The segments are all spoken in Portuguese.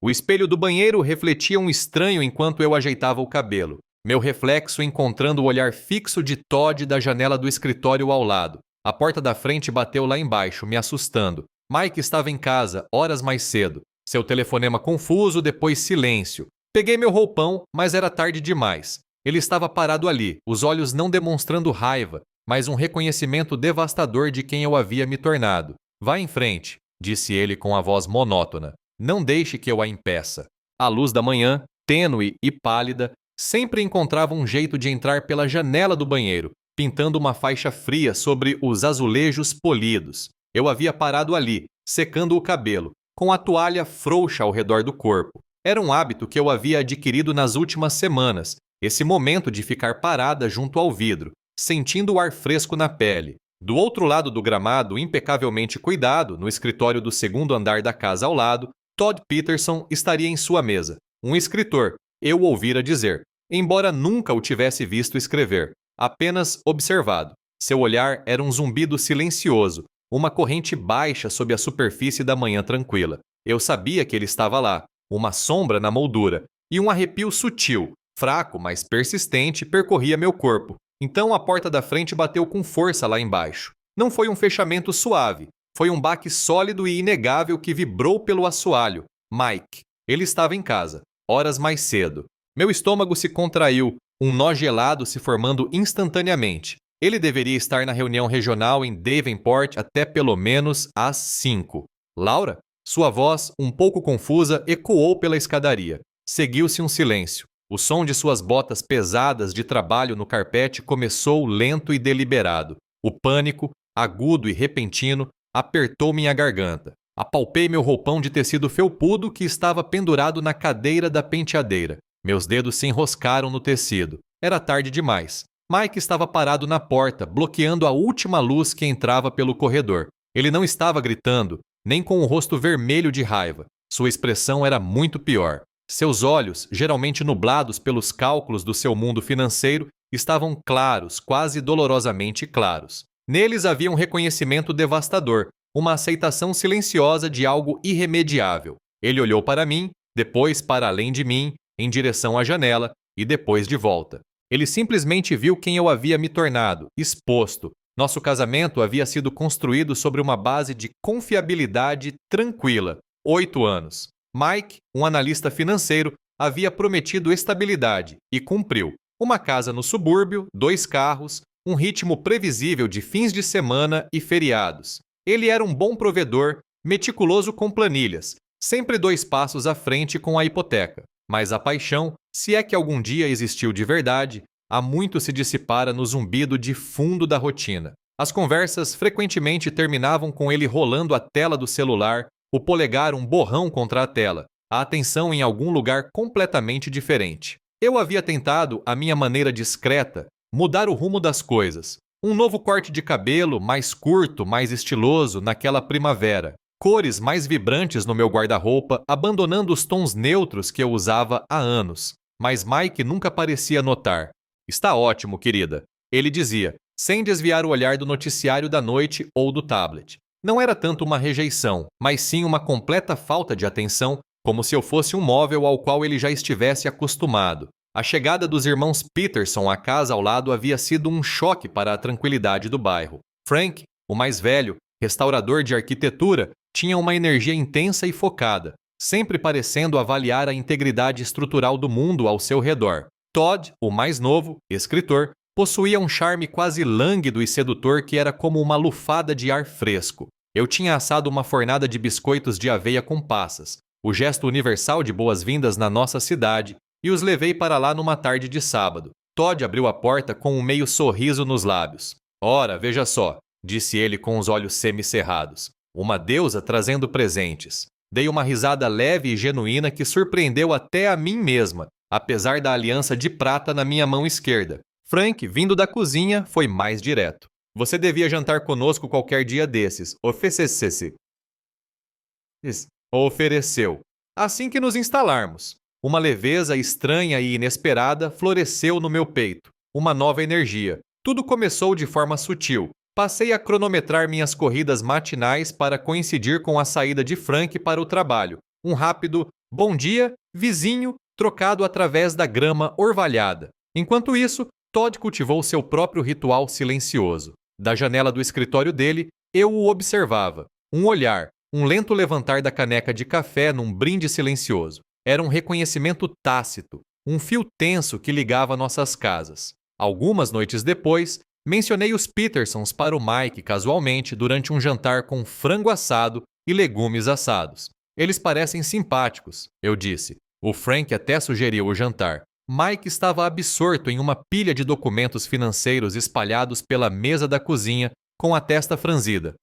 O espelho do banheiro refletia um estranho enquanto eu ajeitava o cabelo. Meu reflexo encontrando o olhar fixo de Todd da janela do escritório ao lado. A porta da frente bateu lá embaixo, me assustando. Mike estava em casa, horas mais cedo. Seu telefonema confuso, depois silêncio. Peguei meu roupão, mas era tarde demais. Ele estava parado ali, os olhos não demonstrando raiva, mas um reconhecimento devastador de quem eu havia me tornado. Vá em frente, disse ele com a voz monótona. Não deixe que eu a impeça. A luz da manhã, tênue e pálida, sempre encontrava um jeito de entrar pela janela do banheiro, pintando uma faixa fria sobre os azulejos polidos. Eu havia parado ali, secando o cabelo, com a toalha frouxa ao redor do corpo. Era um hábito que eu havia adquirido nas últimas semanas, esse momento de ficar parada junto ao vidro, sentindo o ar fresco na pele. Do outro lado do gramado, impecavelmente cuidado, no escritório do segundo andar da casa ao lado, Todd Peterson estaria em sua mesa. Um escritor, eu ouvira dizer, embora nunca o tivesse visto escrever, apenas observado. Seu olhar era um zumbido silencioso, uma corrente baixa sob a superfície da manhã tranquila. Eu sabia que ele estava lá, uma sombra na moldura, e um arrepio sutil, fraco, mas persistente, percorria meu corpo. Então a porta da frente bateu com força lá embaixo. Não foi um fechamento suave, foi um baque sólido e inegável que vibrou pelo assoalho. Mike. Ele estava em casa, horas mais cedo. Meu estômago se contraiu, um nó gelado se formando instantaneamente. Ele deveria estar na reunião regional em Davenport até pelo menos às 5. Laura? Sua voz, um pouco confusa, ecoou pela escadaria. Seguiu-se um silêncio. O som de suas botas pesadas de trabalho no carpete começou lento e deliberado. O pânico, agudo e repentino, apertou minha garganta. Apalpei meu roupão de tecido felpudo que estava pendurado na cadeira da penteadeira. Meus dedos se enroscaram no tecido. Era tarde demais. Mike estava parado na porta, bloqueando a última luz que entrava pelo corredor. Ele não estava gritando, nem com o rosto vermelho de raiva. Sua expressão era muito pior. Seus olhos, geralmente nublados pelos cálculos do seu mundo financeiro, estavam claros, quase dolorosamente claros. Neles havia um reconhecimento devastador, uma aceitação silenciosa de algo irremediável. Ele olhou para mim, depois para além de mim, em direção à janela, e depois de volta. Ele simplesmente viu quem eu havia me tornado, exposto. Nosso casamento havia sido construído sobre uma base de confiabilidade tranquila. 8 anos. Mike, um analista financeiro, havia prometido estabilidade e cumpriu. Uma casa no subúrbio, 2 carros, um ritmo previsível de fins de semana e feriados. Ele era um bom provedor, meticuloso com planilhas, sempre 2 passos à frente com a hipoteca. Mas a paixão, se é que algum dia existiu de verdade, há muito se dissipara no zumbido de fundo da rotina. As conversas frequentemente terminavam com ele rolando a tela do celular, o polegar um borrão contra a tela, a atenção em algum lugar completamente diferente. Eu havia tentado, à minha maneira discreta, mudar o rumo das coisas. Um novo corte de cabelo, mais curto, mais estiloso, naquela primavera. Cores mais vibrantes no meu guarda-roupa, abandonando os tons neutros que eu usava há anos. Mas Mike nunca parecia notar. Está ótimo, querida. Ele dizia, sem desviar o olhar do noticiário da noite ou do tablet. Não era tanto uma rejeição, mas sim uma completa falta de atenção, como se eu fosse um móvel ao qual ele já estivesse acostumado. A chegada dos irmãos Peterson à casa ao lado havia sido um choque para a tranquilidade do bairro. Frank, o mais velho, restaurador de arquitetura, tinha uma energia intensa e focada, sempre parecendo avaliar a integridade estrutural do mundo ao seu redor. Todd, o mais novo, escritor, possuía um charme quase lânguido e sedutor que era como uma lufada de ar fresco. Eu tinha assado uma fornada de biscoitos de aveia com passas, o gesto universal de boas-vindas na nossa cidade, e os levei para lá numa tarde de sábado. Todd abriu a porta com um meio sorriso nos lábios. Ora, veja só, disse ele com os olhos semicerrados. Uma deusa trazendo presentes. Dei uma risada leve e genuína que surpreendeu até a mim mesma, apesar da aliança de prata na minha mão esquerda. Frank, vindo da cozinha, foi mais direto. Você devia jantar conosco qualquer dia desses. Ofereceu. Assim que nos instalarmos. Uma leveza estranha e inesperada floresceu no meu peito. Uma nova energia. Tudo começou de forma sutil. Passei a cronometrar minhas corridas matinais para coincidir com a saída de Frank para o trabalho. Um rápido Bom dia, vizinho, trocado através da grama orvalhada. Enquanto isso, Todd cultivou seu próprio ritual silencioso. Da janela do escritório dele, eu o observava. Um olhar, um lento levantar da caneca de café num brinde silencioso. Era um reconhecimento tácito, um fio tenso que ligava nossas casas. Algumas noites depois, mencionei os Petersons para o Mike casualmente durante um jantar com frango assado e legumes assados. Eles parecem simpáticos, eu disse. O Frank até sugeriu o jantar. Mike estava absorto em uma pilha de documentos financeiros espalhados pela mesa da cozinha, com a testa franzida.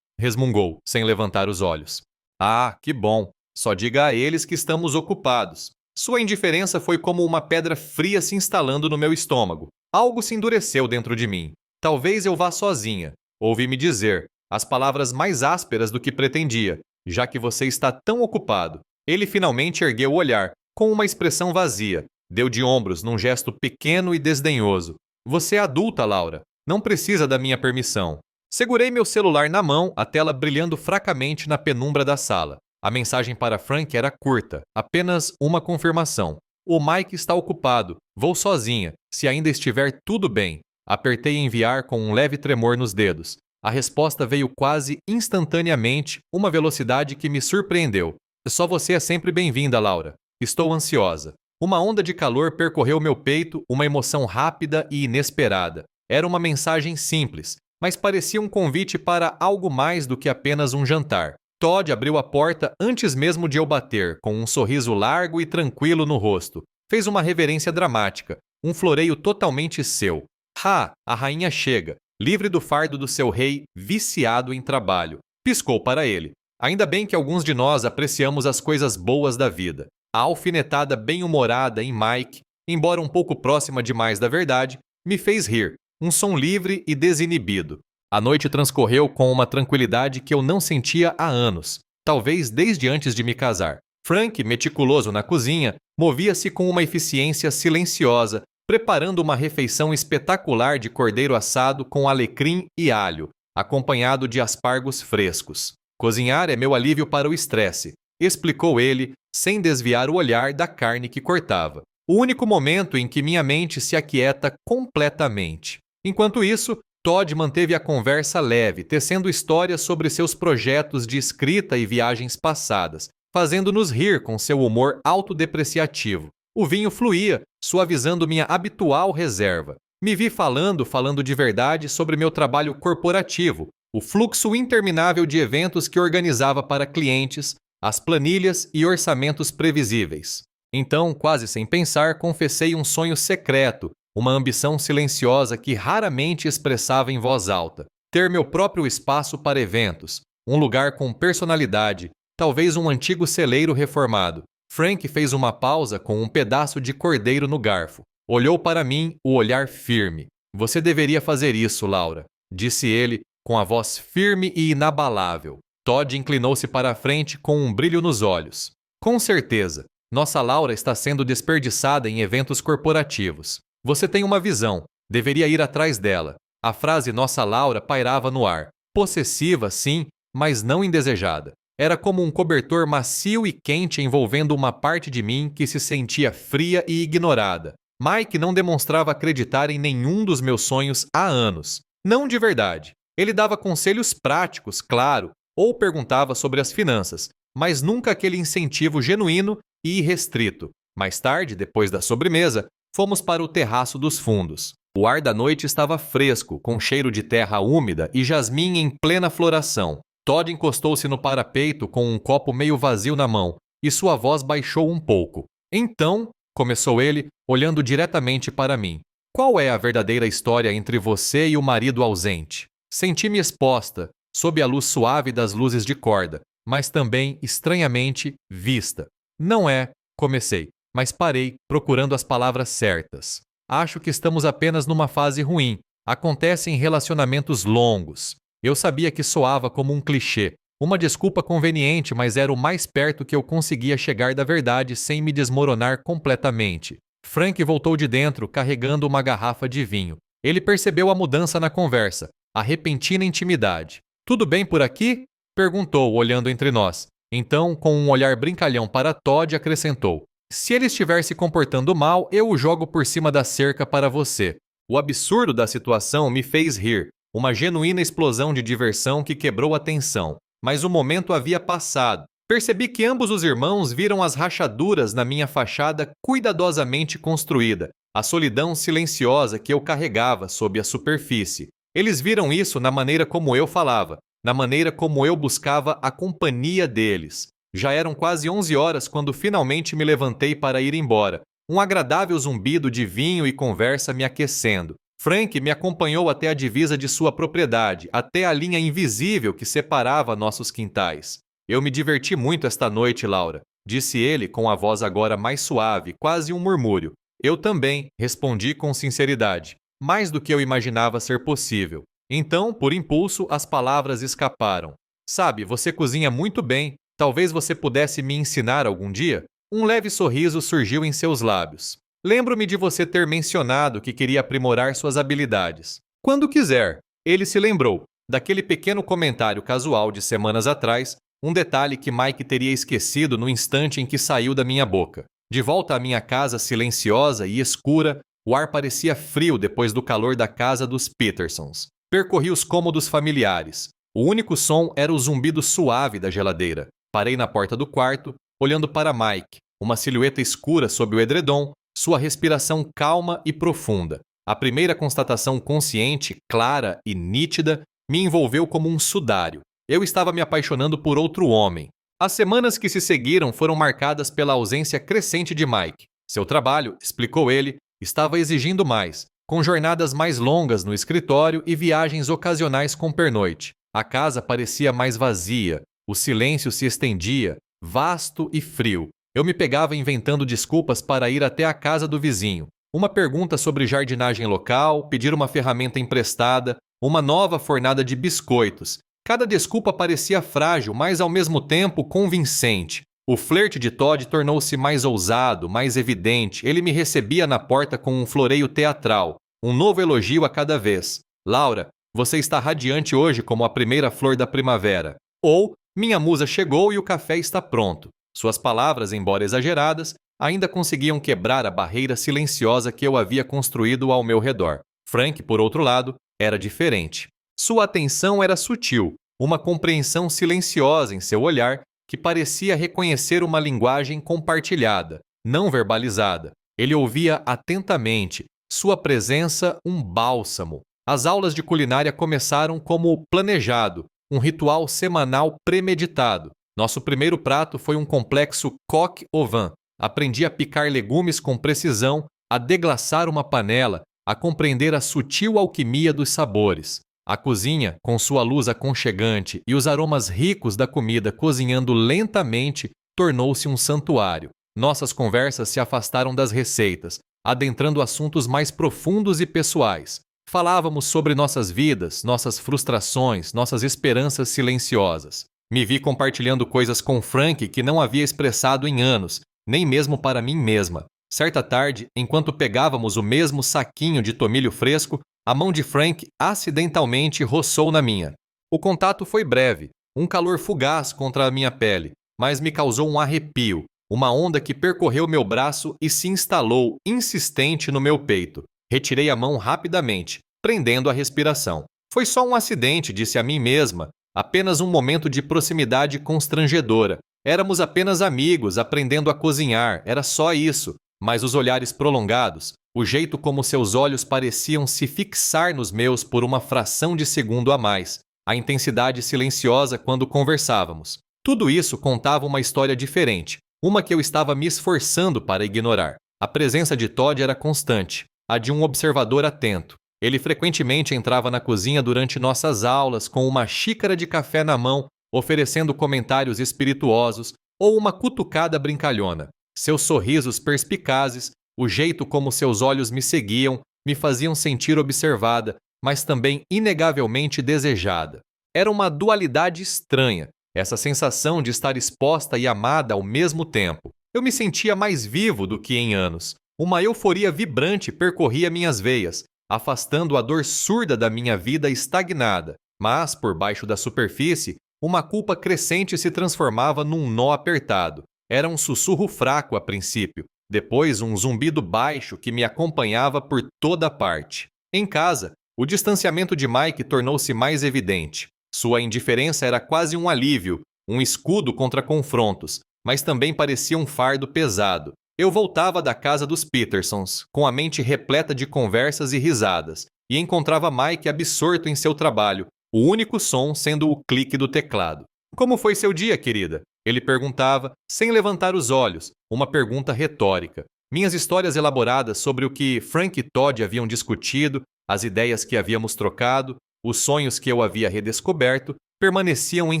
Resmungou, sem levantar os olhos. Ah, que bom. Só diga a eles que estamos ocupados. Sua indiferença foi como uma pedra fria se instalando no meu estômago. Algo se endureceu dentro de mim. Talvez eu vá sozinha. Ouvi-me dizer, as palavras mais ásperas do que pretendia, já que você está tão ocupado. Ele finalmente ergueu o olhar, com uma expressão vazia. Deu de ombros num gesto pequeno e desdenhoso. Você é adulta, Laura. Não precisa da minha permissão. Segurei meu celular na mão, a tela brilhando fracamente na penumbra da sala. A mensagem para Frank era curta, apenas uma confirmação. O Mike está ocupado. Vou sozinha, se ainda estiver tudo bem. Apertei enviar com um leve tremor nos dedos. A resposta veio quase instantaneamente, uma velocidade que me surpreendeu. Só você é sempre bem-vinda, Laura. Estou ansiosa. Uma onda de calor percorreu meu peito, uma emoção rápida e inesperada. Era uma mensagem simples, mas parecia um convite para algo mais do que apenas um jantar. Todd abriu a porta antes mesmo de eu bater, com um sorriso largo e tranquilo no rosto. Fez uma reverência dramática, um floreio totalmente seu. A rainha chega, livre do fardo do seu rei, viciado em trabalho. Piscou para ele. Ainda bem que alguns de nós apreciamos as coisas boas da vida. A alfinetada bem-humorada em Mike, embora um pouco próxima demais da verdade, me fez rir. Um som livre e desinibido. A noite transcorreu com uma tranquilidade que eu não sentia há anos, talvez desde antes de me casar. Frank, meticuloso na cozinha, movia-se com uma eficiência silenciosa, preparando uma refeição espetacular de cordeiro assado com alecrim e alho, acompanhado de aspargos frescos. Cozinhar é meu alívio para o estresse, explicou ele, sem desviar o olhar da carne que cortava. O único momento em que minha mente se aquieta completamente. Enquanto isso, Todd manteve a conversa leve, tecendo histórias sobre seus projetos de escrita e viagens passadas, fazendo-nos rir com seu humor autodepreciativo. O vinho fluía, suavizando minha habitual reserva. Me vi falando de verdade sobre meu trabalho corporativo, o fluxo interminável de eventos que organizava para clientes, as planilhas e orçamentos previsíveis. Então, quase sem pensar, confessei um sonho secreto, uma ambição silenciosa que raramente expressava em voz alta. Ter meu próprio espaço para eventos, um lugar com personalidade, talvez um antigo celeiro reformado. Frank fez uma pausa com um pedaço de cordeiro no garfo. Olhou para mim, o olhar firme. Você deveria fazer isso, Laura, disse ele, com a voz firme e inabalável. Todd inclinou-se para a frente com um brilho nos olhos. Com certeza, nossa Laura está sendo desperdiçada em eventos corporativos. Você tem uma visão, deveria ir atrás dela. A frase nossa Laura pairava no ar. Possessiva, sim, mas não indesejada. Era como um cobertor macio e quente envolvendo uma parte de mim que se sentia fria e ignorada. Mike não demonstrava acreditar em nenhum dos meus sonhos há anos. Não de verdade. Ele dava conselhos práticos, claro, ou perguntava sobre as finanças, mas nunca aquele incentivo genuíno e irrestrito. Mais tarde, depois da sobremesa, fomos para o terraço dos fundos. O ar da noite estava fresco, com cheiro de terra úmida e jasmim em plena floração. Todd encostou-se no parapeito com um copo meio vazio na mão, e sua voz baixou um pouco. Então, começou ele, olhando diretamente para mim. Qual é a verdadeira história entre você e o marido ausente? Senti-me exposta, sob a luz suave das luzes de corda, mas também, estranhamente, vista. Não é, comecei, mas parei, procurando as palavras certas. Acho que estamos apenas numa fase ruim. Acontece em relacionamentos longos. Eu sabia que soava como um clichê, uma desculpa conveniente, mas era o mais perto que eu conseguia chegar da verdade sem me desmoronar completamente. Frank voltou de dentro, carregando uma garrafa de vinho. Ele percebeu a mudança na conversa, a repentina intimidade. Tudo bem por aqui? Perguntou, olhando entre nós. Então, com um olhar brincalhão para Todd, acrescentou: se ele estiver se comportando mal, eu o jogo por cima da cerca para você. O absurdo da situação me fez rir, uma genuína explosão de diversão que quebrou a tensão. Mas o momento havia passado. Percebi que ambos os irmãos viram as rachaduras na minha fachada cuidadosamente construída, a solidão silenciosa que eu carregava sob a superfície. Eles viram isso na maneira como eu falava, na maneira como eu buscava a companhia deles. Já eram quase 11 horas quando finalmente me levantei para ir embora, um agradável zumbido de vinho e conversa me aquecendo. Frank me acompanhou até a divisa de sua propriedade, até a linha invisível que separava nossos quintais. Eu me diverti muito esta noite, Laura, disse ele com a voz agora mais suave, quase um murmúrio. Eu também, respondi com sinceridade, mais do que eu imaginava ser possível. Então, por impulso, as palavras escaparam. Sabe, você cozinha muito bem. Talvez você pudesse me ensinar algum dia? Um leve sorriso surgiu em seus lábios. Lembro-me de você ter mencionado que queria aprimorar suas habilidades. Quando quiser. Ele se lembrou daquele pequeno comentário casual de semanas atrás, um detalhe que Mike teria esquecido no instante em que saiu da minha boca. De volta à minha casa silenciosa e escura, o ar parecia frio depois do calor da casa dos Petersons. Percorri os cômodos familiares. O único som era o zumbido suave da geladeira. Parei na porta do quarto, olhando para Mike, uma silhueta escura sob o edredom, sua respiração calma e profunda. A primeira constatação consciente, clara e nítida me envolveu como um sudário. Eu estava me apaixonando por outro homem. As semanas que se seguiram foram marcadas pela ausência crescente de Mike. Seu trabalho, explicou ele, estava exigindo mais, com jornadas mais longas no escritório e viagens ocasionais com pernoite. A casa parecia mais vazia, o silêncio se estendia, vasto e frio. Eu me pegava inventando desculpas para ir até a casa do vizinho. Uma pergunta sobre jardinagem local, pedir uma ferramenta emprestada, uma nova fornada de biscoitos. Cada desculpa parecia frágil, mas ao mesmo tempo convincente. O flerte de Todd tornou-se mais ousado, mais evidente. Ele me recebia na porta com um floreio teatral, um novo elogio a cada vez. Laura, você está radiante hoje como a primeira flor da primavera. Ou, minha musa chegou e o café está pronto. Suas palavras, embora exageradas, ainda conseguiam quebrar a barreira silenciosa que eu havia construído ao meu redor. Frank, por outro lado, era diferente. Sua atenção era sutil, uma compreensão silenciosa em seu olhar que parecia reconhecer uma linguagem compartilhada, não verbalizada. Ele ouvia atentamente, sua presença um bálsamo. As aulas de culinária começaram como planejado, um ritual semanal premeditado. Nosso primeiro prato foi um complexo coq au vin. Aprendi a picar legumes com precisão, a deglaçar uma panela, a compreender a sutil alquimia dos sabores. A cozinha, com sua luz aconchegante e os aromas ricos da comida cozinhando lentamente, tornou-se um santuário. Nossas conversas se afastaram das receitas, adentrando assuntos mais profundos e pessoais. Falávamos sobre nossas vidas, nossas frustrações, nossas esperanças silenciosas. Me vi compartilhando coisas com Frank que não havia expressado em anos, nem mesmo para mim mesma. Certa tarde, enquanto pegávamos o mesmo saquinho de tomilho fresco, a mão de Frank acidentalmente roçou na minha. O contato foi breve, um calor fugaz contra a minha pele, mas me causou um arrepio, uma onda que percorreu meu braço e se instalou, insistente, no meu peito. Retirei a mão rapidamente, prendendo a respiração. Foi só um acidente, disse a mim mesma, apenas um momento de proximidade constrangedora. Éramos apenas amigos, aprendendo a cozinhar, era só isso. Mas os olhares prolongados, o jeito como seus olhos pareciam se fixar nos meus por uma fração de segundo a mais, a intensidade silenciosa quando conversávamos. Tudo isso contava uma história diferente, uma que eu estava me esforçando para ignorar. A presença de Todd era constante, a de um observador atento. Ele frequentemente entrava na cozinha durante nossas aulas com uma xícara de café na mão, oferecendo comentários espirituosos ou uma cutucada brincalhona. Seus sorrisos perspicazes, o jeito como seus olhos me seguiam, me faziam sentir observada, mas também inegavelmente desejada. Era uma dualidade estranha, essa sensação de estar exposta e amada ao mesmo tempo. Eu me sentia mais vivo do que em anos. Uma euforia vibrante percorria minhas veias, afastando a dor surda da minha vida estagnada. Mas, por baixo da superfície, Uma culpa crescente se transformava num nó apertado. Era um sussurro fraco a princípio, depois um zumbido baixo que me acompanhava por toda parte. Em casa, o distanciamento de Mike tornou-se mais evidente. Sua indiferença era quase um alívio, um escudo contra confrontos, mas também parecia um fardo pesado. Eu voltava da casa dos Petersons, com a mente repleta de conversas e risadas, e encontrava Mike absorto em seu trabalho, o único som sendo o clique do teclado. "Como foi seu dia, querida?" Ele perguntava, sem levantar os olhos, uma pergunta retórica. Minhas histórias elaboradas sobre o que Frank e Todd haviam discutido, as ideias que havíamos trocado, os sonhos que eu havia redescoberto, permaneciam em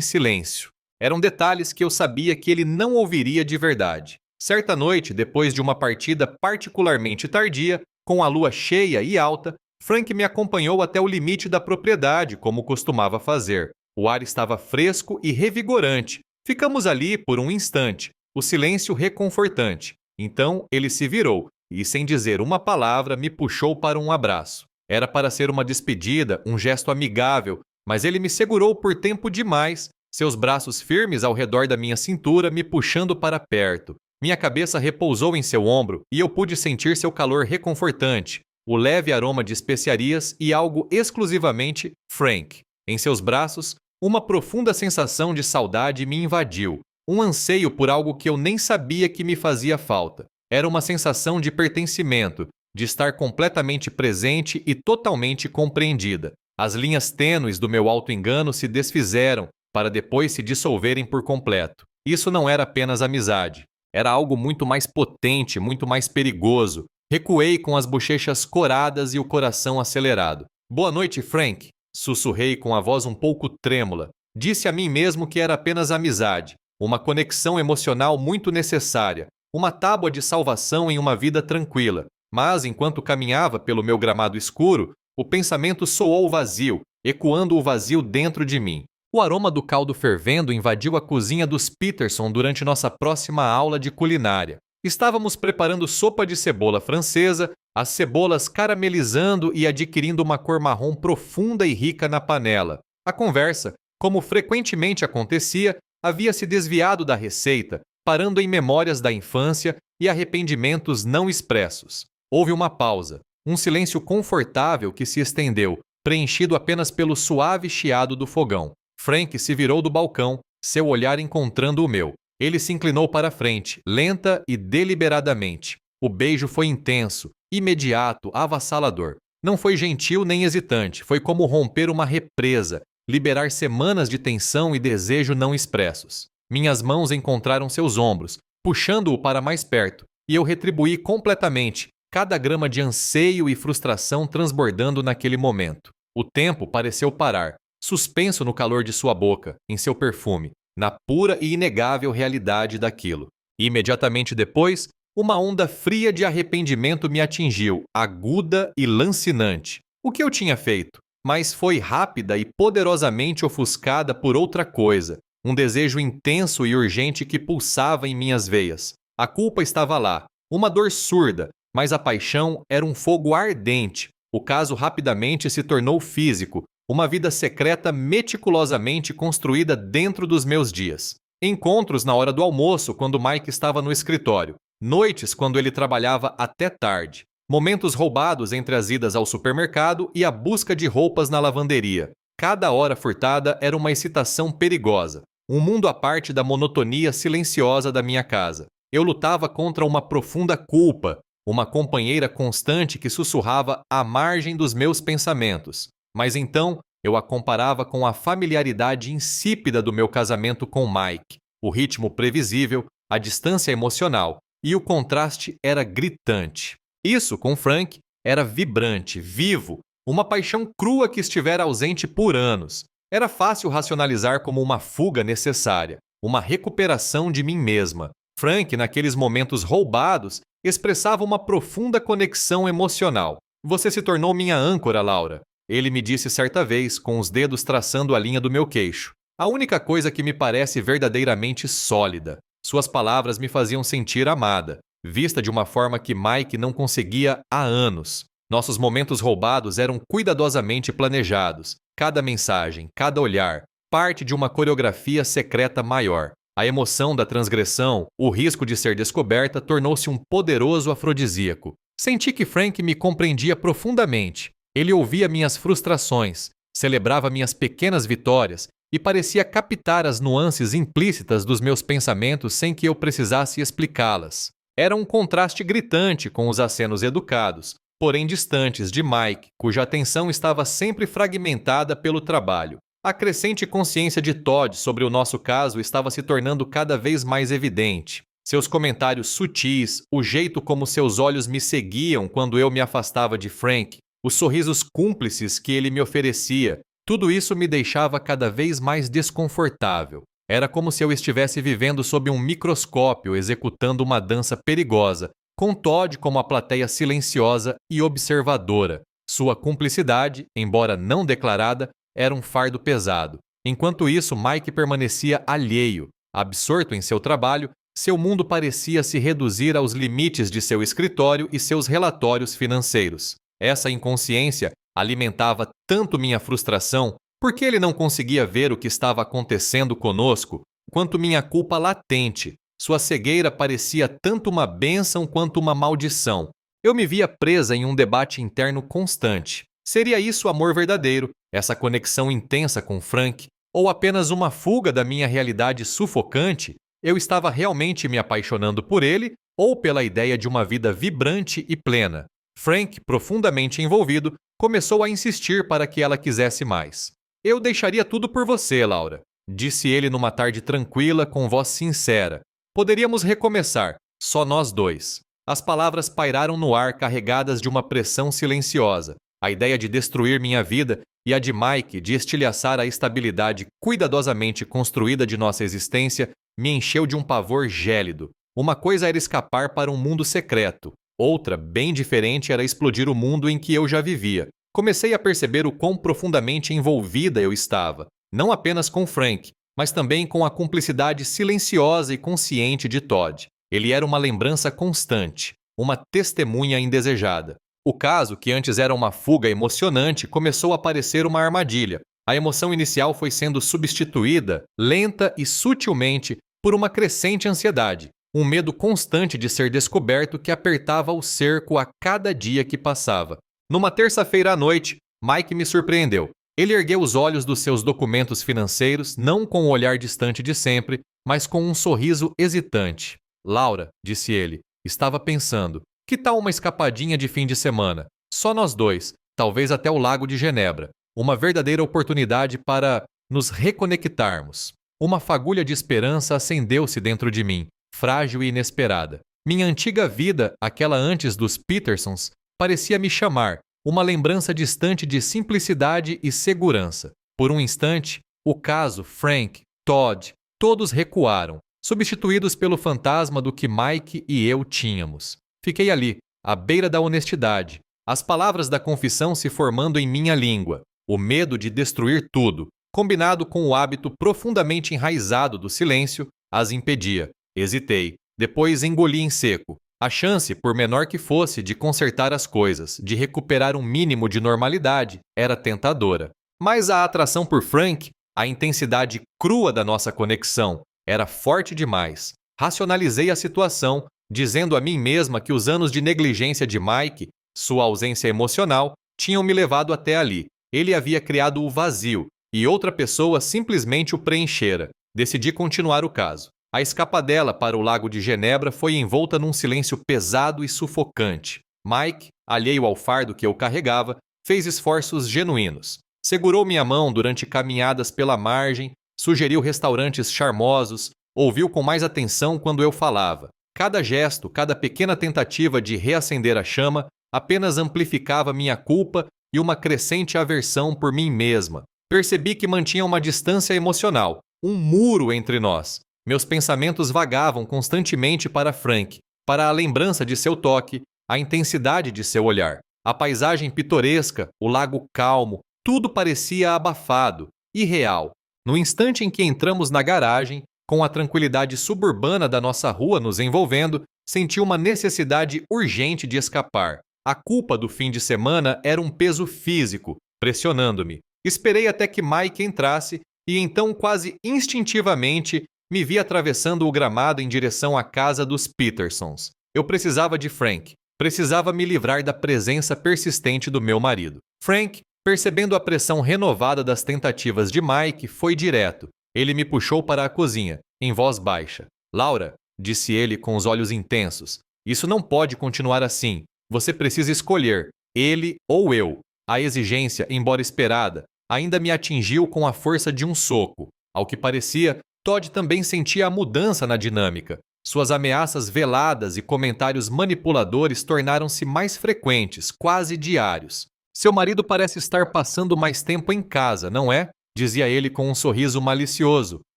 silêncio. Eram detalhes que eu sabia que ele não ouviria de verdade. Certa noite, depois de uma partida particularmente tardia, com a lua cheia e alta, Frank me acompanhou até o limite da propriedade, como costumava fazer. O ar estava fresco e revigorante. Ficamos ali por um instante, o silêncio reconfortante. Então ele se virou e, sem dizer uma palavra, me puxou para um abraço. Era para ser uma despedida, um gesto amigável, mas ele me segurou por tempo demais, seus braços firmes ao redor da minha cintura me puxando para perto. Minha cabeça repousou em seu ombro e eu pude sentir seu calor reconfortante, o leve aroma de especiarias e algo exclusivamente Frank. Em seus braços, uma profunda sensação de saudade me invadiu, um anseio por algo que eu nem sabia que me fazia falta. Era uma sensação de pertencimento, de estar completamente presente e totalmente compreendida. As linhas tênues do meu auto-engano se desfizeram, para depois se dissolverem por completo. Isso não era apenas amizade. Era algo muito mais potente, muito mais perigoso. Recuei com as bochechas coradas e o coração acelerado. "Boa noite, Frank", sussurrei com a voz um pouco trêmula. Disse a mim mesmo que era apenas amizade, uma conexão emocional muito necessária, uma tábua de salvação em uma vida tranquila. Mas, enquanto caminhava pelo meu gramado escuro, o pensamento soou vazio, ecoando o vazio dentro de mim. O aroma do caldo fervendo invadiu a cozinha dos Peterson durante nossa próxima aula de culinária. Estávamos preparando sopa de cebola francesa, as cebolas caramelizando e adquirindo uma cor marrom profunda e rica na panela. A conversa, como frequentemente acontecia, havia se desviado da receita, parando em memórias da infância e arrependimentos não expressos. Houve uma pausa, um silêncio confortável que se estendeu, preenchido apenas pelo suave chiado do fogão. Frank se virou do balcão, seu olhar encontrando o meu. Ele se inclinou para a frente, lenta e deliberadamente. O beijo foi intenso, imediato, avassalador. Não foi gentil nem hesitante, foi como romper uma represa, liberar semanas de tensão e desejo não expressos. Minhas mãos encontraram seus ombros, puxando-o para mais perto, e eu retribuí completamente, cada grama de anseio e frustração transbordando naquele momento. O tempo pareceu parar, suspenso no calor de sua boca, em seu perfume, na pura e inegável realidade daquilo. E imediatamente depois, uma onda fria de arrependimento me atingiu, aguda e lancinante. O que eu tinha feito? Mas foi rápida e poderosamente ofuscada por outra coisa, um desejo intenso e urgente que pulsava em minhas veias. A culpa estava lá, uma dor surda, mas a paixão era um fogo ardente. O caso rapidamente se tornou físico, uma vida secreta meticulosamente construída dentro dos meus dias. Encontros na hora do almoço, quando Mike estava no escritório. Noites, quando ele trabalhava até tarde. Momentos roubados entre as idas ao supermercado e a busca de roupas na lavanderia. Cada hora furtada era uma excitação perigosa, um mundo à parte da monotonia silenciosa da minha casa. Eu lutava contra uma profunda culpa, uma companheira constante que sussurrava à margem dos meus pensamentos. Mas então eu a comparava com a familiaridade insípida do meu casamento com Mike, o ritmo previsível, a distância emocional, e o contraste era gritante. Isso, com Frank, era vibrante, vivo, uma paixão crua que estivera ausente por anos. Era fácil racionalizar como uma fuga necessária, uma recuperação de mim mesma. Frank, naqueles momentos roubados, expressava uma profunda conexão emocional. "Você se tornou minha âncora, Laura", ele me disse certa vez, com os dedos traçando a linha do meu queixo. "A única coisa que me parece verdadeiramente sólida." Suas palavras me faziam sentir amada, vista de uma forma que Mike não conseguia há anos. Nossos momentos roubados eram cuidadosamente planejados. Cada mensagem, cada olhar, parte de uma coreografia secreta maior. A emoção da transgressão, o risco de ser descoberta, tornou-se um poderoso afrodisíaco. Senti que Frank me compreendia profundamente. Ele ouvia minhas frustrações, celebrava minhas pequenas vitórias e parecia captar as nuances implícitas dos meus pensamentos sem que eu precisasse explicá-las. Era um contraste gritante com os acenos educados, porém distantes de Mike, cuja atenção estava sempre fragmentada pelo trabalho. A crescente consciência de Todd sobre o nosso caso estava se tornando cada vez mais evidente. Seus comentários sutis, o jeito como seus olhos me seguiam quando eu me afastava de Frank, os sorrisos cúmplices que ele me oferecia, tudo isso me deixava cada vez mais desconfortável. Era como se eu estivesse vivendo sob um microscópio executando uma dança perigosa, com Todd como a plateia silenciosa e observadora. Sua cumplicidade, embora não declarada, era um fardo pesado. Enquanto isso, Mike permanecia alheio. Absorto em seu trabalho, seu mundo parecia se reduzir aos limites de seu escritório e seus relatórios financeiros. Essa inconsciência alimentava tanto minha frustração, porque ele não conseguia ver o que estava acontecendo conosco, quanto minha culpa latente. Sua cegueira parecia tanto uma bênção quanto uma maldição. Eu me via presa em um debate interno constante. Seria isso amor verdadeiro, essa conexão intensa com Frank, ou apenas uma fuga da minha realidade sufocante? Eu estava realmente me apaixonando por ele ou pela ideia de uma vida vibrante e plena? Frank, profundamente envolvido, começou a insistir para que ela quisesse mais. Eu deixaria tudo por você, Laura, disse ele numa tarde tranquila com voz sincera. Poderíamos recomeçar, só nós dois. As palavras pairaram no ar carregadas de uma pressão silenciosa. A ideia de destruir minha vida e a de Mike de estilhaçar a estabilidade cuidadosamente construída de nossa existência me encheu de um pavor gélido. Uma coisa era escapar para um mundo secreto. Outra, bem diferente, era explodir o mundo em que eu já vivia. Comecei a perceber o quão profundamente envolvida eu estava, não apenas com Frank, mas também com a cumplicidade silenciosa e consciente de Todd. Ele era uma lembrança constante, uma testemunha indesejada. O caso, que antes era uma fuga emocionante, começou a parecer uma armadilha. A emoção inicial foi sendo substituída, lenta e sutilmente, por uma crescente ansiedade, um medo constante de ser descoberto que apertava o cerco a cada dia que passava. Numa terça-feira à noite, Mike me surpreendeu. Ele ergueu os olhos dos seus documentos financeiros, não com o olhar distante de sempre, mas com um sorriso hesitante. Laura, disse ele, estava pensando, que tal uma escapadinha de fim de semana? Só nós dois, talvez até o Lago de Genebra. Uma verdadeira oportunidade para nos reconectarmos. Uma fagulha de esperança acendeu-se dentro de mim, frágil e inesperada. Minha antiga vida, aquela antes dos Petersons, parecia me chamar, uma lembrança distante de simplicidade e segurança. Por um instante, o caso, Frank, Todd, todos recuaram, substituídos pelo fantasma do que Mike e eu tínhamos. Fiquei ali, à beira da honestidade, as palavras da confissão se formando em minha língua. O medo de destruir tudo, combinado com o hábito profundamente enraizado do silêncio, as impedia. Hesitei, depois engoli em seco. A chance, por menor que fosse, de consertar as coisas, de recuperar um mínimo de normalidade, era tentadora. Mas a atração por Frank, a intensidade crua da nossa conexão, era forte demais. Racionalizei a situação, dizendo a mim mesma que os anos de negligência de Mike, sua ausência emocional, tinham me levado até ali. Ele havia criado o vazio, e outra pessoa simplesmente o preenchera. Decidi continuar o caso. A escapadela para o Lago de Genebra foi envolta num silêncio pesado e sufocante. Mike, alheio ao fardo que eu carregava, fez esforços genuínos. Segurou minha mão durante caminhadas pela margem, sugeriu restaurantes charmosos, ouviu com mais atenção quando eu falava. Cada gesto, cada pequena tentativa de reacender a chama apenas amplificava minha culpa e uma crescente aversão por mim mesma. Percebi que mantinha uma distância emocional, um muro entre nós. Meus pensamentos vagavam constantemente para Frank, para a lembrança de seu toque, a intensidade de seu olhar. A paisagem pitoresca, o lago calmo, tudo parecia abafado, irreal. No instante em que entramos na garagem, com a tranquilidade suburbana da nossa rua nos envolvendo, senti uma necessidade urgente de escapar. A culpa do fim de semana era um peso físico, pressionando-me. Esperei até que Mike entrasse e então, quase instintivamente, me vi atravessando o gramado em direção à casa dos Petersons. Eu precisava de Frank. Precisava me livrar da presença persistente do meu marido. Frank, percebendo a pressão renovada das tentativas de Mike, foi direto. Ele me puxou para a cozinha, em voz baixa. Laura, disse ele com os olhos intensos, isso não pode continuar assim. Você precisa escolher, ele ou eu. A exigência, embora esperada, ainda me atingiu com a força de um soco. Ao que parecia, Todd também sentia a mudança na dinâmica. Suas ameaças veladas e comentários manipuladores tornaram-se mais frequentes, quase diários. Seu marido parece estar passando mais tempo em casa, não é? Dizia ele com um sorriso malicioso.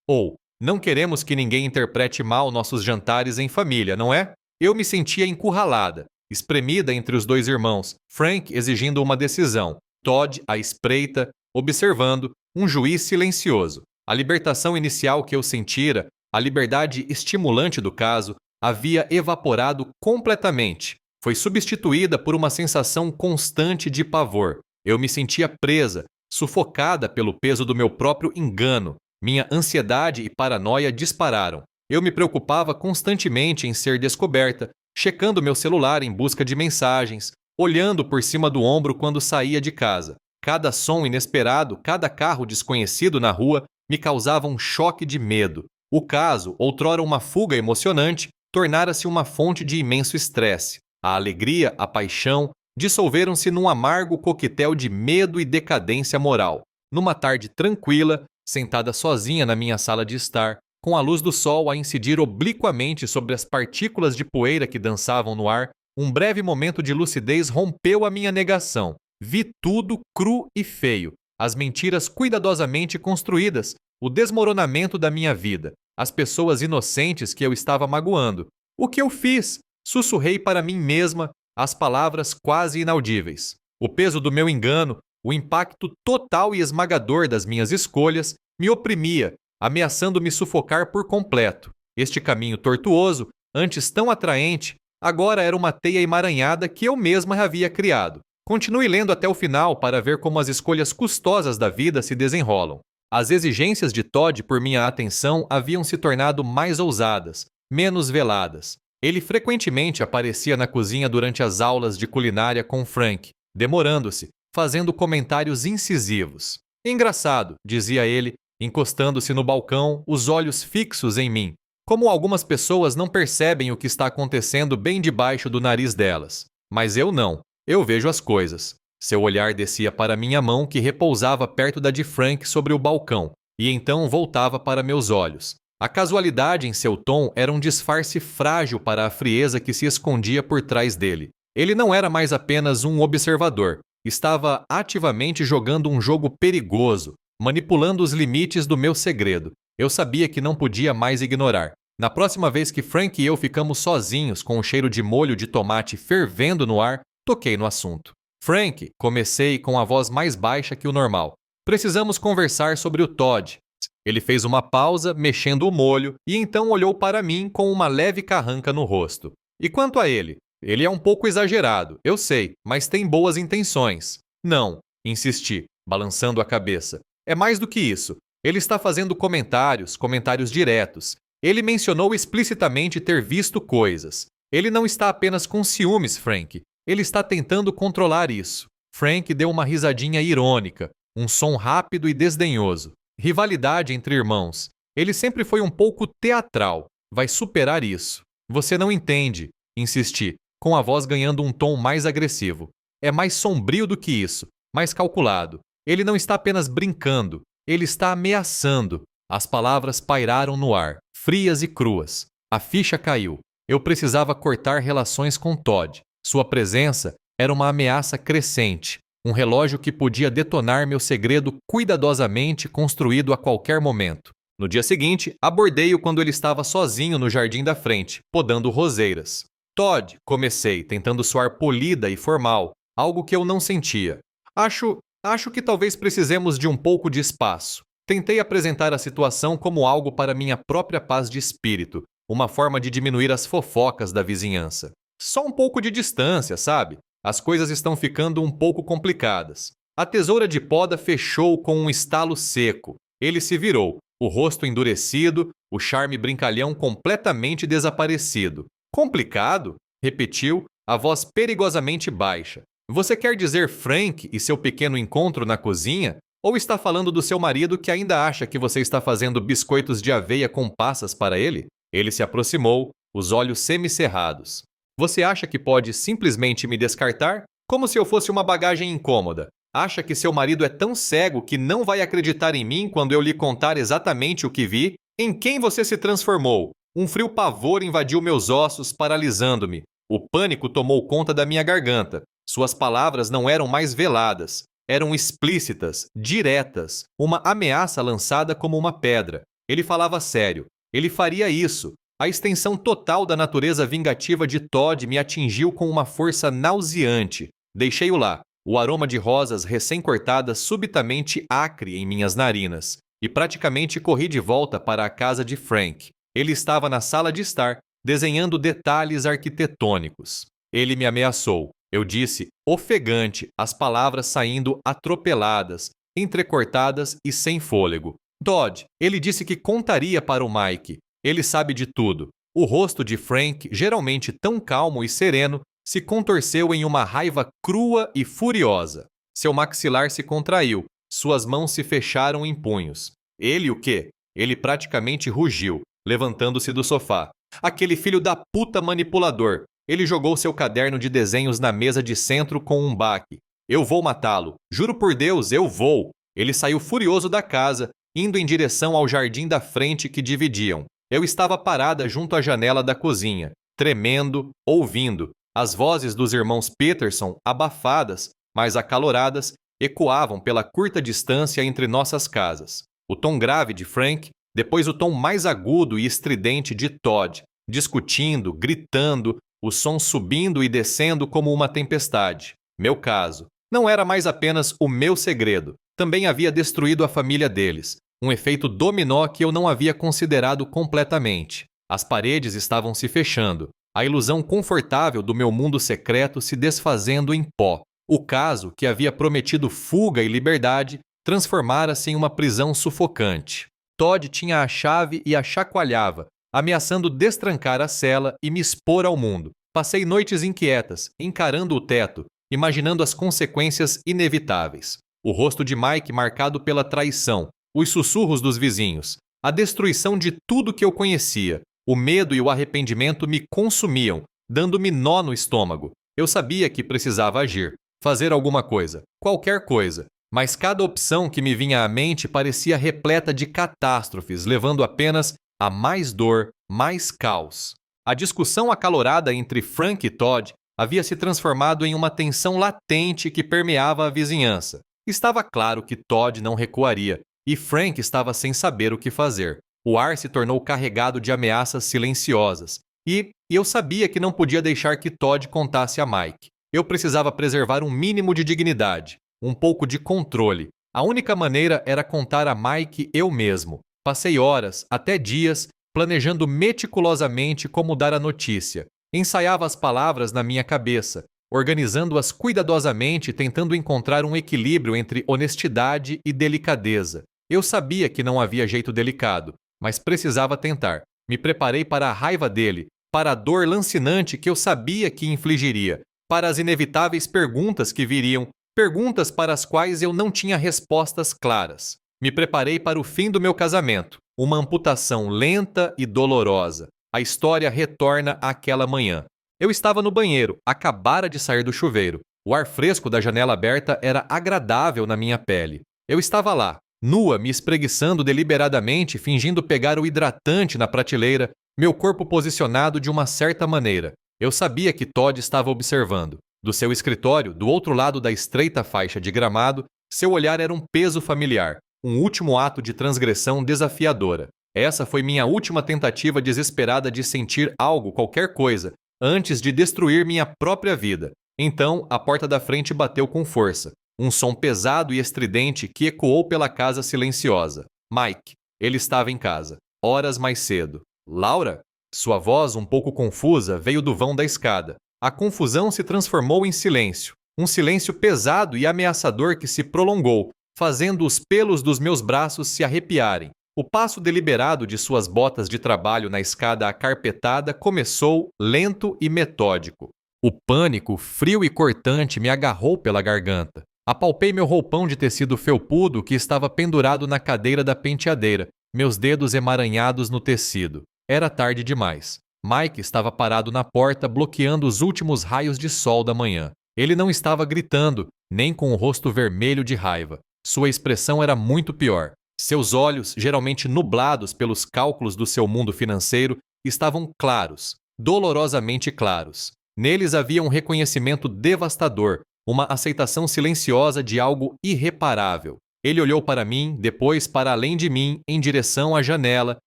Ou, não queremos que ninguém interprete mal nossos jantares em família, não é? Eu me sentia encurralada, espremida entre os dois irmãos, Frank exigindo uma decisão, Todd à espreita, observando, um juiz silencioso. A libertação inicial que eu sentira, a liberdade estimulante do caso, havia evaporado completamente. Foi substituída por uma sensação constante de pavor. Eu me sentia presa, sufocada pelo peso do meu próprio engano. Minha ansiedade e paranoia dispararam. Eu me preocupava constantemente em ser descoberta, checando meu celular em busca de mensagens, olhando por cima do ombro quando saía de casa. Cada som inesperado, cada carro desconhecido na rua me causava um choque de medo. O caso, outrora uma fuga emocionante, tornara-se uma fonte de imenso estresse. A alegria, a paixão, dissolveram-se num amargo coquetel de medo e decadência moral. Numa tarde tranquila, sentada sozinha na minha sala de estar, com a luz do sol a incidir obliquamente sobre as partículas de poeira que dançavam no ar, um breve momento de lucidez rompeu a minha negação. Vi tudo cru e feio, as mentiras cuidadosamente construídas, o desmoronamento da minha vida, as pessoas inocentes que eu estava magoando. O que eu fiz? Sussurrei para mim mesma, as palavras quase inaudíveis. O peso do meu engano, o impacto total e esmagador das minhas escolhas, me oprimia, ameaçando me sufocar por completo. Este caminho tortuoso, antes tão atraente, agora era uma teia emaranhada que eu mesma havia criado. Continue lendo até o final para ver como as escolhas custosas da vida se desenrolam. As exigências de Todd por minha atenção haviam se tornado mais ousadas, menos veladas. Ele frequentemente aparecia na cozinha durante as aulas de culinária com Frank, demorando-se, fazendo comentários incisivos. Engraçado, dizia ele, encostando-se no balcão, os olhos fixos em mim. Como algumas pessoas não percebem o que está acontecendo bem debaixo do nariz delas. Mas eu não. Eu vejo as coisas. Seu olhar descia para minha mão que repousava perto da de Frank sobre o balcão, e então voltava para meus olhos. A casualidade em seu tom era um disfarce frágil para a frieza que se escondia por trás dele. Ele não era mais apenas um observador. Estava ativamente jogando um jogo perigoso, manipulando os limites do meu segredo. Eu sabia que não podia mais ignorar. Na próxima vez que Frank e eu ficamos sozinhos com o cheiro de molho de tomate fervendo no ar, toquei no assunto. Frank, comecei com a voz mais baixa que o normal. Precisamos conversar sobre o Todd. Ele fez uma pausa, mexendo o molho, e então olhou para mim com uma leve carranca no rosto. E quanto a ele? Ele é um pouco exagerado, eu sei, mas tem boas intenções. Não, insisti, balançando a cabeça. É mais do que isso. Ele está fazendo comentários diretos. Ele mencionou explicitamente ter visto coisas. Ele não está apenas com ciúmes, Frank. Ele está tentando controlar isso. Frank deu uma risadinha irônica, um som rápido e desdenhoso. Rivalidade entre irmãos. Ele sempre foi um pouco teatral. Vai superar isso. Você não entende, insisti, com a voz ganhando um tom mais agressivo. É mais sombrio do que isso, mais calculado. Ele não está apenas brincando, ele está ameaçando. As palavras pairaram no ar, frias e cruas. A ficha caiu. Eu precisava cortar relações com Todd. Sua presença era uma ameaça crescente, um relógio que podia detonar meu segredo cuidadosamente construído a qualquer momento. No dia seguinte, abordei-o quando ele estava sozinho no jardim da frente, podando roseiras. Todd, comecei, tentando soar polida e formal, algo que eu não sentia. Acho que talvez precisemos de um pouco de espaço. Tentei apresentar a situação como algo para minha própria paz de espírito, uma forma de diminuir as fofocas da vizinhança. Só um pouco de distância, sabe? As coisas estão ficando um pouco complicadas. A tesoura de poda fechou com um estalo seco. Ele se virou, o rosto endurecido, o charme brincalhão completamente desaparecido. Complicado? Repetiu, a voz perigosamente baixa. Você quer dizer Frank e seu pequeno encontro na cozinha? Ou está falando do seu marido que ainda acha que você está fazendo biscoitos de aveia com passas para ele? Ele se aproximou, os olhos semicerrados. Você acha que pode simplesmente me descartar? Como se eu fosse uma bagagem incômoda. Acha que seu marido é tão cego que não vai acreditar em mim quando eu lhe contar exatamente o que vi? Em quem você se transformou? Um frio pavor invadiu meus ossos, paralisando-me. O pânico tomou conta da minha garganta. Suas palavras não eram mais veladas. Eram explícitas, diretas, uma ameaça lançada como uma pedra. Ele falava sério. Ele faria isso. A extensão total da natureza vingativa de Todd me atingiu com uma força nauseante. Deixei-o lá, o aroma de rosas recém-cortadas subitamente acre em minhas narinas, e praticamente corri de volta para a casa de Frank. Ele estava na sala de estar, desenhando detalhes arquitetônicos. Ele me ameaçou. Eu disse, ofegante, as palavras saindo atropeladas, entrecortadas e sem fôlego. Todd, ele disse que contaria para o Mike. Ele sabe de tudo. O rosto de Frank, geralmente tão calmo e sereno, se contorceu em uma raiva crua e furiosa. Seu maxilar se contraiu, suas mãos se fecharam em punhos. Ele o quê? Ele praticamente rugiu, levantando-se do sofá. Aquele filho da puta manipulador. Ele jogou seu caderno de desenhos na mesa de centro com um baque. Eu vou matá-lo. Juro por Deus, eu vou. Ele saiu furioso da casa, indo em direção ao jardim da frente que dividiam. Eu estava parada junto à janela da cozinha, tremendo, ouvindo. As vozes dos irmãos Peterson, abafadas, mas acaloradas, ecoavam pela curta distância entre nossas casas. O tom grave de Frank, depois o tom mais agudo e estridente de Todd, discutindo, gritando, o som subindo e descendo como uma tempestade. Meu caso. Não era mais apenas o meu segredo. Também havia destruído a família deles. Um efeito dominó que eu não havia considerado completamente. As paredes estavam se fechando. A ilusão confortável do meu mundo secreto se desfazendo em pó. O caso, que havia prometido fuga e liberdade, transformara-se em uma prisão sufocante. Todd tinha a chave e a chacoalhava, ameaçando destrancar a cela e me expor ao mundo. Passei noites inquietas, encarando o teto, imaginando as consequências inevitáveis. O rosto de Mike marcado pela traição, os sussurros dos vizinhos, a destruição de tudo que eu conhecia. O medo e o arrependimento me consumiam, dando-me nó no estômago. Eu sabia que precisava agir, fazer alguma coisa, qualquer coisa. Mas cada opção que me vinha à mente parecia repleta de catástrofes, levando apenas a mais dor, mais caos. A discussão acalorada entre Frank e Todd havia se transformado em uma tensão latente que permeava a vizinhança. Estava claro que Todd não recuaria, e Frank estava sem saber o que fazer. O ar se tornou carregado de ameaças silenciosas, e eu sabia que não podia deixar que Todd contasse a Mike. Eu precisava preservar um mínimo de dignidade, um pouco de controle. A única maneira era contar a Mike eu mesmo. Passei horas, até dias, planejando meticulosamente como dar a notícia. Ensaiava as palavras na minha cabeça, organizando-as cuidadosamente, tentando encontrar um equilíbrio entre honestidade e delicadeza. Eu sabia que não havia jeito delicado, mas precisava tentar. Me preparei para a raiva dele, para a dor lancinante que eu sabia que infligiria, para as inevitáveis perguntas que viriam, perguntas para as quais eu não tinha respostas claras. Me preparei para o fim do meu casamento, uma amputação lenta e dolorosa. A história retorna àquela manhã. Eu estava no banheiro, acabara de sair do chuveiro. O ar fresco da janela aberta era agradável na minha pele. Eu estava lá, nua, me espreguiçando deliberadamente, fingindo pegar o hidratante na prateleira, meu corpo posicionado de uma certa maneira. Eu sabia que Todd estava observando. Do seu escritório, do outro lado da estreita faixa de gramado, seu olhar era um peso familiar, um último ato de transgressão desafiadora. Essa foi minha última tentativa desesperada de sentir algo, qualquer coisa, antes de destruir minha própria vida. Então, a porta da frente bateu com força. Um som pesado e estridente que ecoou pela casa silenciosa. Mike. Ele estava em casa. Horas mais cedo. Laura? Sua voz, um pouco confusa, veio do vão da escada. A confusão se transformou em silêncio. Um silêncio pesado e ameaçador que se prolongou, fazendo os pelos dos meus braços se arrepiarem. O passo deliberado de suas botas de trabalho na escada acarpetada começou lento e metódico. O pânico, frio e cortante, me agarrou pela garganta. Apalpei meu roupão de tecido felpudo que estava pendurado na cadeira da penteadeira, meus dedos emaranhados no tecido. Era tarde demais. Mike estava parado na porta, bloqueando os últimos raios de sol da manhã. Ele não estava gritando, nem com o rosto vermelho de raiva. Sua expressão era muito pior. Seus olhos, geralmente nublados pelos cálculos do seu mundo financeiro, estavam claros, dolorosamente claros. Neles havia um reconhecimento devastador, uma aceitação silenciosa de algo irreparável. Ele olhou para mim, depois para além de mim, em direção à janela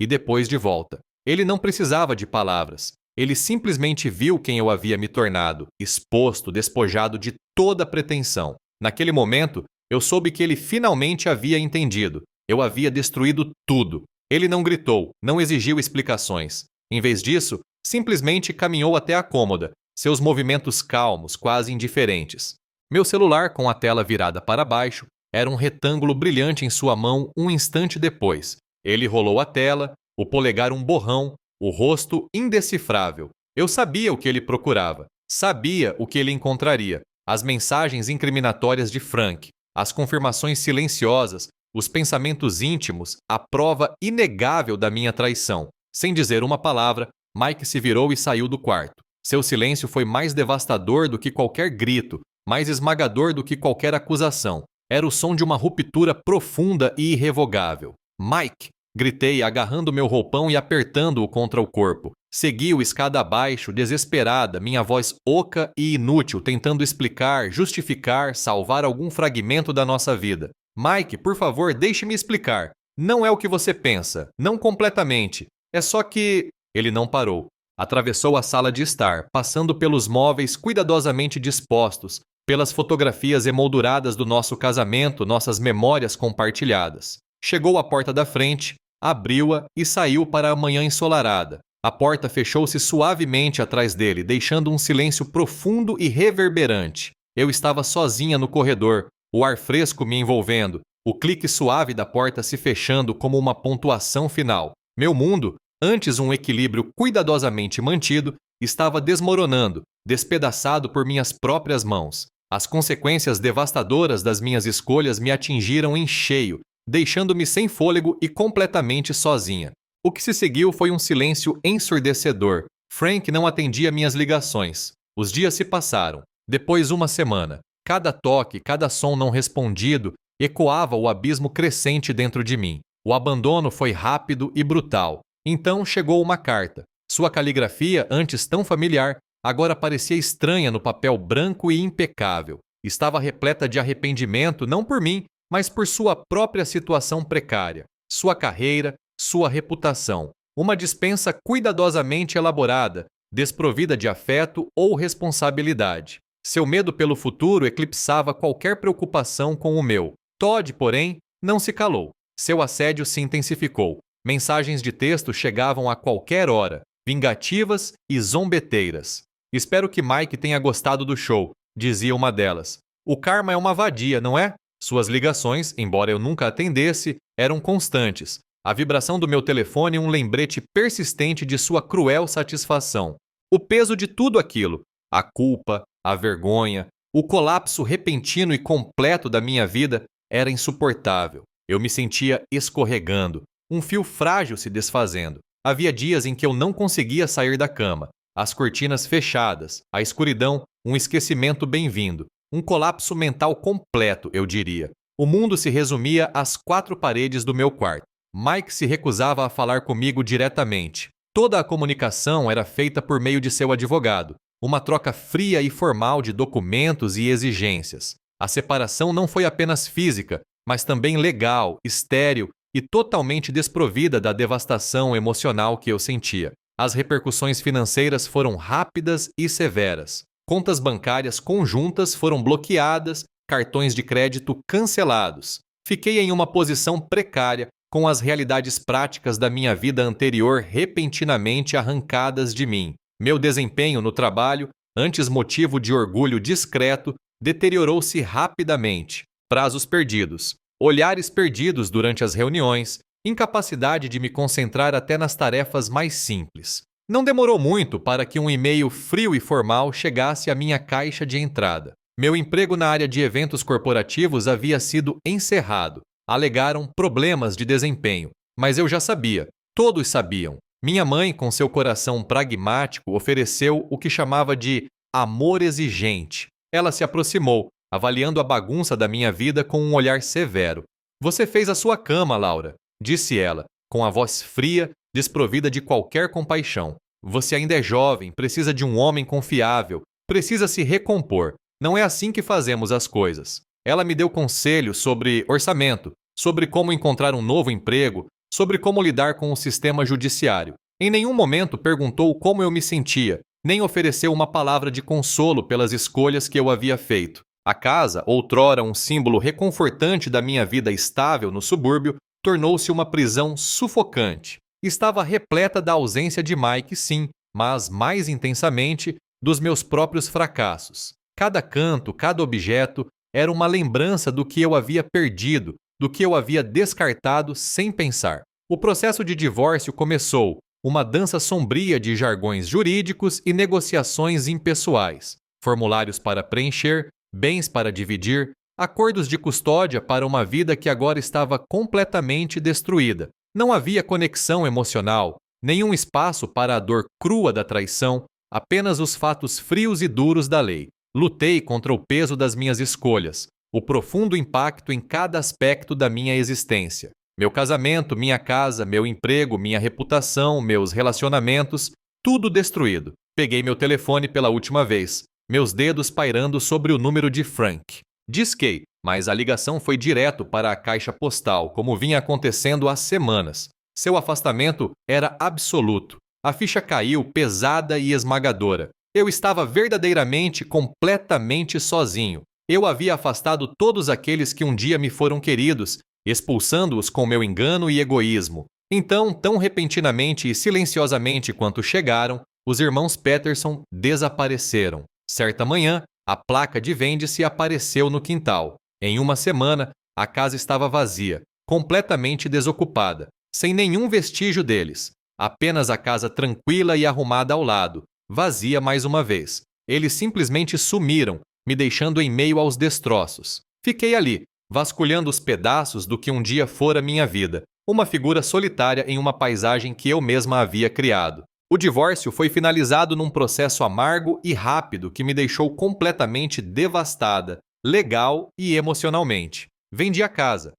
e depois de volta. Ele não precisava de palavras. Ele simplesmente viu quem eu havia me tornado, exposto, despojado de toda pretensão. Naquele momento, eu soube que ele finalmente havia entendido. Eu havia destruído tudo. Ele não gritou, não exigiu explicações. Em vez disso, simplesmente caminhou até a cômoda, seus movimentos calmos, quase indiferentes. Meu celular, com a tela virada para baixo, era um retângulo brilhante em sua mão um instante depois. Ele rolou a tela, o polegar um borrão, o rosto indecifrável. Eu sabia o que ele procurava. Sabia o que ele encontraria. As mensagens incriminatórias de Frank, as confirmações silenciosas, os pensamentos íntimos, a prova inegável da minha traição. Sem dizer uma palavra, Mike se virou e saiu do quarto. Seu silêncio foi mais devastador do que qualquer grito, mais esmagador do que qualquer acusação. Era o som de uma ruptura profunda e irrevogável. Mike! Gritei, agarrando meu roupão e apertando-o contra o corpo. Segui-o escada abaixo, desesperada, minha voz oca e inútil, tentando explicar, justificar, salvar algum fragmento da nossa vida. Mike, por favor, deixe-me explicar. Não é o que você pensa. Não completamente. É só que... Ele não parou. Atravessou a sala de estar, passando pelos móveis cuidadosamente dispostos, pelas fotografias emolduradas do nosso casamento, nossas memórias compartilhadas. Chegou à porta da frente, abriu-a e saiu para a manhã ensolarada. A porta fechou-se suavemente atrás dele, deixando um silêncio profundo e reverberante. Eu estava sozinha no corredor, o ar fresco me envolvendo, o clique suave da porta se fechando como uma pontuação final. Meu mundo, antes um equilíbrio cuidadosamente mantido, estava desmoronando, despedaçado por minhas próprias mãos. As consequências devastadoras das minhas escolhas me atingiram em cheio, deixando-me sem fôlego e completamente sozinha. O que se seguiu foi um silêncio ensurdecedor. Frank não atendia minhas ligações. Os dias se passaram. Depois uma semana. Cada toque, cada som não respondido ecoava o abismo crescente dentro de mim. O abandono foi rápido e brutal. Então chegou uma carta. Sua caligrafia, antes tão familiar, agora parecia estranha no papel branco e impecável. Estava repleta de arrependimento não por mim, mas por sua própria situação precária, sua carreira, sua reputação. Uma dispensa cuidadosamente elaborada, desprovida de afeto ou responsabilidade. Seu medo pelo futuro eclipsava qualquer preocupação com o meu. Todd, porém, não se calou. Seu assédio se intensificou. Mensagens de texto chegavam a qualquer hora, vingativas e zombeteiras. Espero que Mike tenha gostado do show, dizia uma delas. O karma é uma vadia, não é? Suas ligações, embora eu nunca atendesse, eram constantes. A vibração do meu telefone um lembrete persistente de sua cruel satisfação. O peso de tudo aquilo, a culpa, a vergonha, o colapso repentino e completo da minha vida era insuportável. Eu me sentia escorregando, um fio frágil se desfazendo. Havia dias em que eu não conseguia sair da cama. As cortinas fechadas, a escuridão, um esquecimento bem-vindo. Um colapso mental completo, eu diria. O mundo se resumia às quatro paredes do meu quarto. Mike se recusava a falar comigo diretamente. Toda a comunicação era feita por meio de seu advogado. Uma troca fria e formal de documentos e exigências. A separação não foi apenas física, mas também legal, estéril e totalmente desprovida da devastação emocional que eu sentia. As repercussões financeiras foram rápidas e severas. Contas bancárias conjuntas foram bloqueadas, cartões de crédito cancelados. Fiquei em uma posição precária, com as realidades práticas da minha vida anterior repentinamente arrancadas de mim. Meu desempenho no trabalho, antes motivo de orgulho discreto, deteriorou-se rapidamente. Prazos perdidos. olhares perdidos durante as reuniões, incapacidade de me concentrar até nas tarefas mais simples. Não demorou muito para que um e-mail frio e formal chegasse à minha caixa de entrada. Meu emprego na área de eventos corporativos havia sido encerrado. Alegaram problemas de desempenho, mas eu já sabia, todos sabiam. Minha mãe, com seu coração pragmático, ofereceu o que chamava de amor exigente. Ela se aproximou, avaliando a bagunça da minha vida com um olhar severo. "Você fez a sua cama, Laura", disse ela, com a voz fria, desprovida de qualquer compaixão. "Você ainda é jovem, precisa de um homem confiável, precisa se recompor. Não é assim que fazemos as coisas." Ela me deu conselhos sobre orçamento, sobre como encontrar um novo emprego, sobre como lidar com o sistema judiciário. Em nenhum momento perguntou como eu me sentia, nem ofereceu uma palavra de consolo pelas escolhas que eu havia feito. A casa, outrora um símbolo reconfortante da minha vida estável no subúrbio, tornou-se uma prisão sufocante. Estava repleta da ausência de Mike, sim, mas mais intensamente dos meus próprios fracassos. Cada canto, cada objeto era uma lembrança do que eu havia perdido, do que eu havia descartado sem pensar. O processo de divórcio começou, uma dança sombria de jargões jurídicos e negociações impessoais, formulários para preencher, bens para dividir, acordos de custódia para uma vida que agora estava completamente destruída. Não havia conexão emocional, nenhum espaço para a dor crua da traição, apenas os fatos frios e duros da lei. Lutei contra o peso das minhas escolhas, o profundo impacto em cada aspecto da minha existência. Meu casamento, minha casa, meu emprego, minha reputação, meus relacionamentos, tudo destruído. Peguei meu telefone pela última vez, meus dedos pairando sobre o número de Frank. Disquei, mas a ligação foi direto para a caixa postal, como vinha acontecendo há semanas. Seu afastamento era absoluto. A ficha caiu pesada e esmagadora. Eu estava verdadeiramente, completamente sozinho. Eu havia afastado todos aqueles que um dia me foram queridos, expulsando-os com meu engano e egoísmo. Então, tão repentinamente e silenciosamente quanto chegaram, os irmãos Peterson desapareceram. Certa manhã, a placa de vende-se apareceu no quintal. Em uma semana, a casa estava vazia, completamente desocupada, sem nenhum vestígio deles. Apenas a casa tranquila e arrumada ao lado, vazia mais uma vez. Eles simplesmente sumiram, me deixando em meio aos destroços. Fiquei ali, vasculhando os pedaços do que um dia fora minha vida, uma figura solitária em uma paisagem que eu mesma havia criado. O divórcio foi finalizado num processo amargo e rápido que me deixou completamente devastada, legal e emocionalmente. Vendi a casa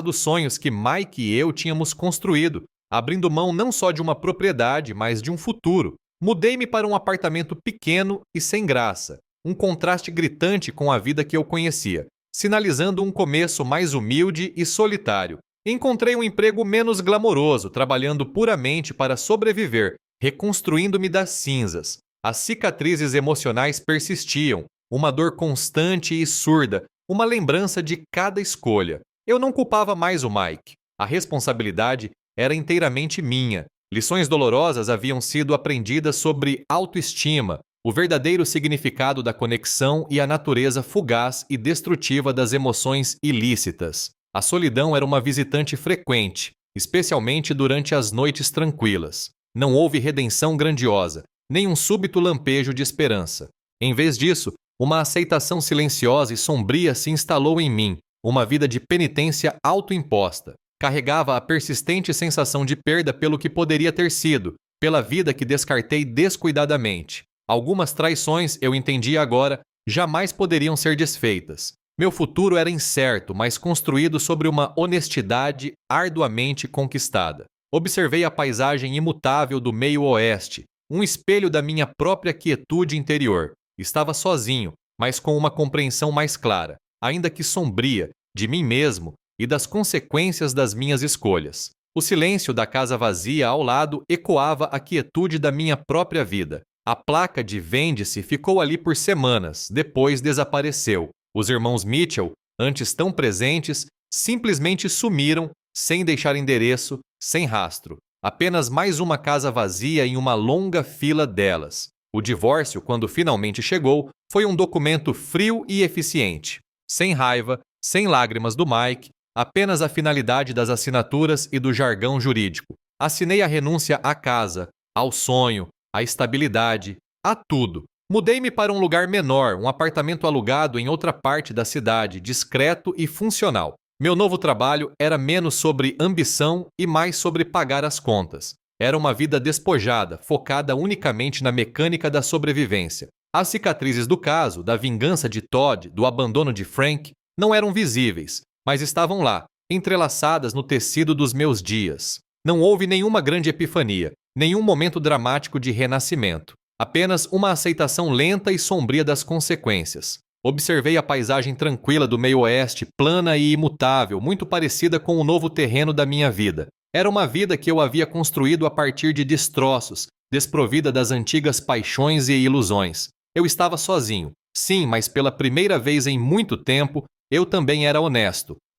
dos sonhos que Mike e eu tínhamos construído, abrindo mão não só de uma propriedade, mas de um futuro. Mudei-me para um apartamento pequeno e sem graça, um contraste gritante com a vida que eu conhecia, sinalizando um começo mais humilde e solitário. Encontrei um emprego menos glamouroso, trabalhando puramente para sobreviver, reconstruindo-me das cinzas. As cicatrizes emocionais persistiam, uma dor constante e surda, uma lembrança de cada escolha. Eu não culpava mais o Mike. A responsabilidade era inteiramente minha. Lições dolorosas haviam sido aprendidas sobre autoestima, o verdadeiro significado da conexão e a natureza fugaz e destrutiva das emoções ilícitas. A solidão era uma visitante frequente, especialmente durante as noites tranquilas. Não houve redenção grandiosa, nem um súbito lampejo de esperança. Em vez disso, uma aceitação silenciosa e sombria se instalou em mim, uma vida de penitência autoimposta. Carregava a persistente sensação de perda pelo que poderia ter sido, pela vida que descartei descuidadamente. Algumas traições, eu entendia agora, jamais poderiam ser desfeitas. Meu futuro era incerto, mas construído sobre uma honestidade arduamente conquistada. Observei a paisagem imutável do meio-oeste, um espelho da minha própria quietude interior. Estava sozinho, mas com uma compreensão mais clara, ainda que sombria, de mim mesmo e das consequências das minhas escolhas. O silêncio da casa vazia ao lado ecoava a quietude da minha própria vida. A placa de vende-se ficou ali por semanas, depois desapareceu. Os irmãos Mitchell, antes tão presentes, simplesmente sumiram, sem deixar endereço, sem rastro. Apenas mais uma casa vazia em uma longa fila delas. O divórcio, quando finalmente chegou, foi um documento frio e eficiente. Sem raiva, sem lágrimas do Mike, apenas a finalidade das assinaturas e do jargão jurídico. Assinei a renúncia à casa, ao sonho, à estabilidade, a tudo. Mudei-me para um lugar menor, um apartamento alugado em outra parte da cidade, discreto e funcional. Meu novo trabalho era menos sobre ambição e mais sobre pagar as contas. Era uma vida despojada, focada unicamente na mecânica da sobrevivência. As cicatrizes do caso, da vingança de Todd, do abandono de Frank, não eram visíveis, mas estavam lá, entrelaçadas no tecido dos meus dias. Não houve nenhuma grande epifania, nenhum momento dramático de renascimento. Apenas uma aceitação lenta e sombria das consequências. Observei a paisagem tranquila do meio-oeste, plana e imutável, muito parecida com o novo terreno da minha vida. Era uma vida que eu havia construído a partir de destroços, desprovida das antigas paixões e ilusões. Eu estava sozinho. Sim, mas pela primeira vez em muito tempo, eu também era honesto.